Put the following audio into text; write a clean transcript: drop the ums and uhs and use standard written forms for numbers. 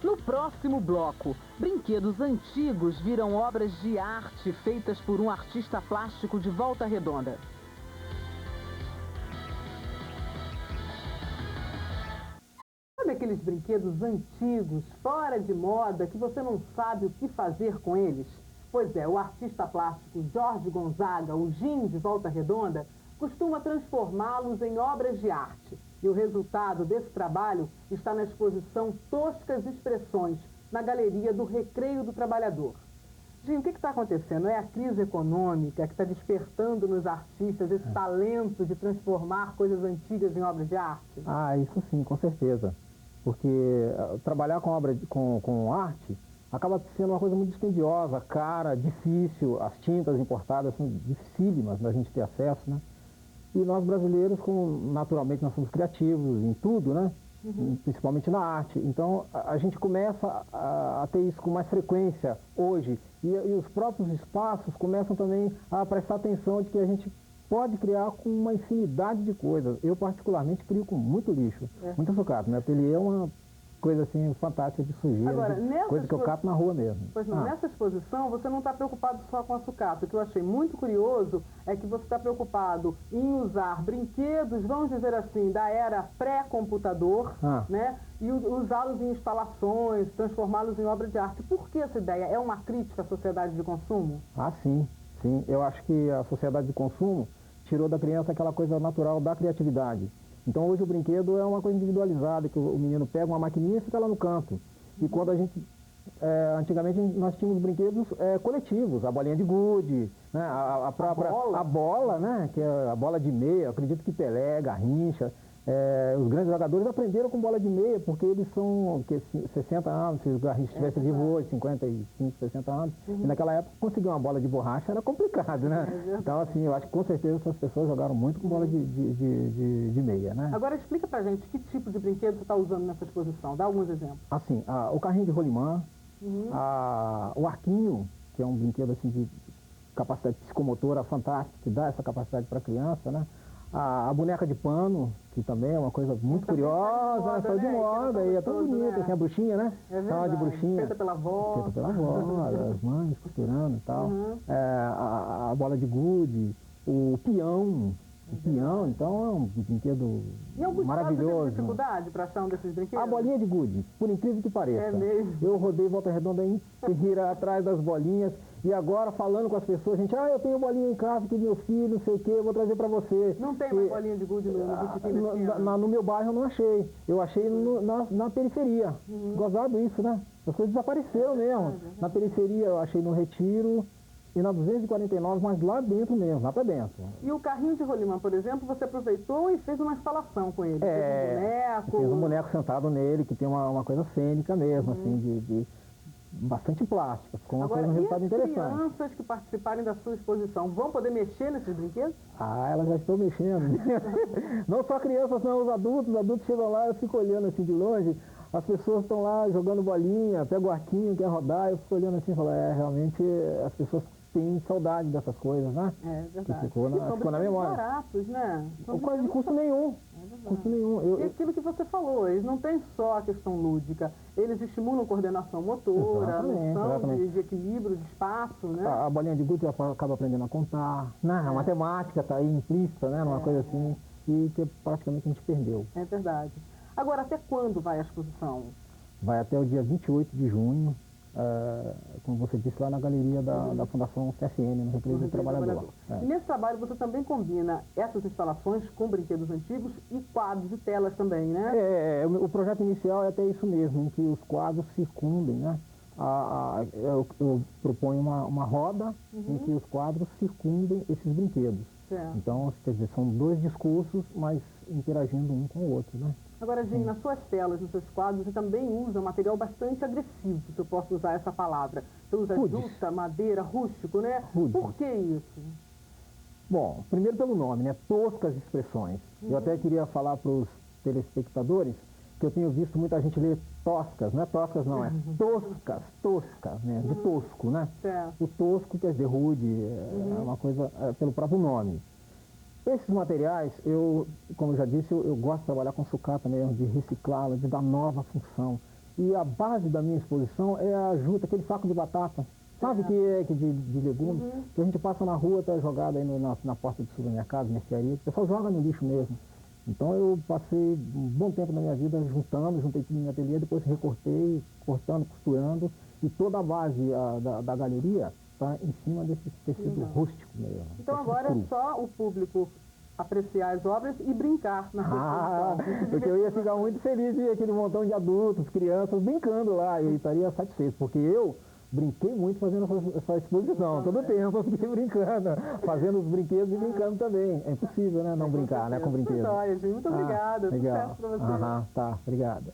No próximo bloco, brinquedos antigos viram obras de arte feitas por um artista plástico de Volta Redonda. Sabe aqueles brinquedos antigos, fora de moda, que você não sabe o que fazer com eles? Pois é, o artista plástico Jorge Gonzaga, o Jim de Volta Redonda, costuma transformá-los em obras de arte. E o resultado desse trabalho está na exposição Toscas Expressões, na Galeria do Recreio do Trabalhador. Jim, o que está acontecendo? É a crise econômica que está despertando nos artistas esse talento de transformar coisas antigas em obras de arte? Ah, isso sim, com certeza. Porque trabalhar com arte acaba sendo uma coisa muito dispendiosa, cara, difícil. As tintas importadas são dificílimas da gente ter acesso, né? E nós brasileiros, naturalmente, nós somos criativos em tudo, né? Principalmente na arte. Então, a gente começa a ter isso com mais frequência hoje. E os próprios espaços começam também a prestar atenção de que a gente pode criar com uma infinidade de coisas. Eu, particularmente, crio com muito lixo, muita sucata. Meu ateliê é uma coisa assim fantástica de sujeira, agora, coisa que eu cato na rua mesmo. Pois não, nessa exposição você não está preocupado só com a sucata. O que eu achei muito curioso é que você está preocupado em usar brinquedos, vamos dizer assim, da era pré-computador, né? E usá-los em instalações, transformá-los em obra de arte. Por que essa ideia? É uma crítica à sociedade de consumo? Ah, sim, sim. Eu acho que a sociedade de consumo tirou da criança aquela coisa natural da criatividade. Então hoje o brinquedo é uma coisa individualizada, que o menino pega uma maquininha e fica lá no canto. E quando a gente, antigamente nós tínhamos brinquedos coletivos, a bolinha de gude, né, a própria a bola, né, que é a bola de meia, eu acredito que Pelé, Garrincha, os grandes jogadores aprenderam com bola de meia, porque eles são 60 anos, se o Garrincha estivesse vivo hoje, 55, 60 anos, e naquela época conseguir uma bola de borracha era complicado, né? Então, assim, eu acho que com certeza essas pessoas jogaram muito com bola de meia, né? Agora explica pra gente que tipo de brinquedo você está usando nessa exposição, dá alguns exemplos. Assim, o carrinho de rolimã, o arquinho, que é um brinquedo assim de capacidade psicomotora fantástica, que dá essa capacidade para a criança, né? A boneca de pano, que também é uma coisa muito curiosa, né? Saiu de moda, e é tão bonita, né? Assim, a bruxinha, né? É verdade, de bruxinha. Feita pela avó. Feita pela avó, as mães costurando e tal. A bola de gude, o peão. O peão, então, é um brinquedo maravilhoso. Você tem dificuldade para achar um desses brinquedos? A bolinha de gude, por incrível que pareça. É mesmo? Eu rodei Volta Redonda inteira atrás das bolinhas. E agora, falando com as pessoas, gente, eu tenho bolinha em casa, que meu filho, não sei o que, eu vou trazer pra você. Não tem mais bolinha de gude no meu bairro eu não achei. Eu achei na periferia. Gozado isso, né? As coisas desapareceram mesmo. Na periferia eu achei no Retiro e na 249, mas lá dentro mesmo, lá pra dentro. E o carrinho de rolimã, por exemplo, você aproveitou e fez uma instalação com ele? Fez um boneco? Fez um boneco sentado nele, que tem uma coisa cênica mesmo, assim, bastante plástica, ficou uma coisa, um resultado interessante. As crianças que participarem da sua exposição vão poder mexer nesses brinquedos? Elas já estão mexendo. Não só crianças, não, os adultos chegam lá, eu fico olhando assim de longe, as pessoas estão lá jogando bolinha, pega o arquinho, quer rodar, eu fico olhando assim e falo, realmente as pessoas têm saudade dessas coisas, né? É verdade. Que ficou na memória. Baratos, né? Quase de custo nenhum. Custo nenhum. E aquilo que você falou, eles não têm só a questão lúdica, eles estimulam coordenação motora, noção de equilíbrio, de espaço, né? A bolinha de gude acaba aprendendo a contar, né? A matemática está aí implícita, né? Numa coisa assim, e que praticamente a gente perdeu. É verdade. Agora, até quando vai a exposição? Vai até o dia 28 de junho, como você disse, lá na galeria da Fundação CSN, no Recreio do Trabalhador. E nesse trabalho você também combina essas instalações com brinquedos antigos e quadros e telas também, né? O projeto inicial é até isso mesmo, em que os quadros circundem, né? Eu proponho uma roda em que os quadros circundem esses brinquedos. Então, quer dizer, são dois discursos, mas interagindo um com o outro, né? Agora, Jim, nas suas telas, nos seus quadros, você também usa material bastante agressivo, se eu posso usar essa palavra. Você usa juta, madeira, rústico, né? Por que isso? Bom, primeiro pelo nome, né? Toscas expressões. Eu até queria falar para os telespectadores que eu tenho visto muita gente ler toscas, não é toscas não, é toscas, né? De tosco, né? O tosco quer dizer rude, é uma coisa pelo próprio nome. Esses materiais, como eu já disse, eu gosto de trabalhar com sucata mesmo, de reciclá-la, de dar nova função. E a base da minha exposição é a juta, aquele saco de batata. Sabe que é que de legumes? Que a gente passa na rua, tá jogado aí na porta do supermercado, mercearia. O pessoal joga no lixo mesmo. Então eu passei um bom tempo na minha vida juntei tudo no meu ateliê, depois recortei, cortando, costurando. E toda a base da galeria está em cima desse tecido rústico mesmo. Então agora é só o público apreciar as obras e brincar na exposição. Porque eu ia ficar muito feliz de ver aquele montão de adultos, crianças brincando lá, eu estaria satisfeito, porque eu brinquei muito fazendo essa exposição, todo tempo eu fiquei brincando, fazendo os brinquedos e brincando também. É impossível, né, não brincar, né, com brinquedos. Muito obrigada, legal. Sucesso para você. Tá, obrigado.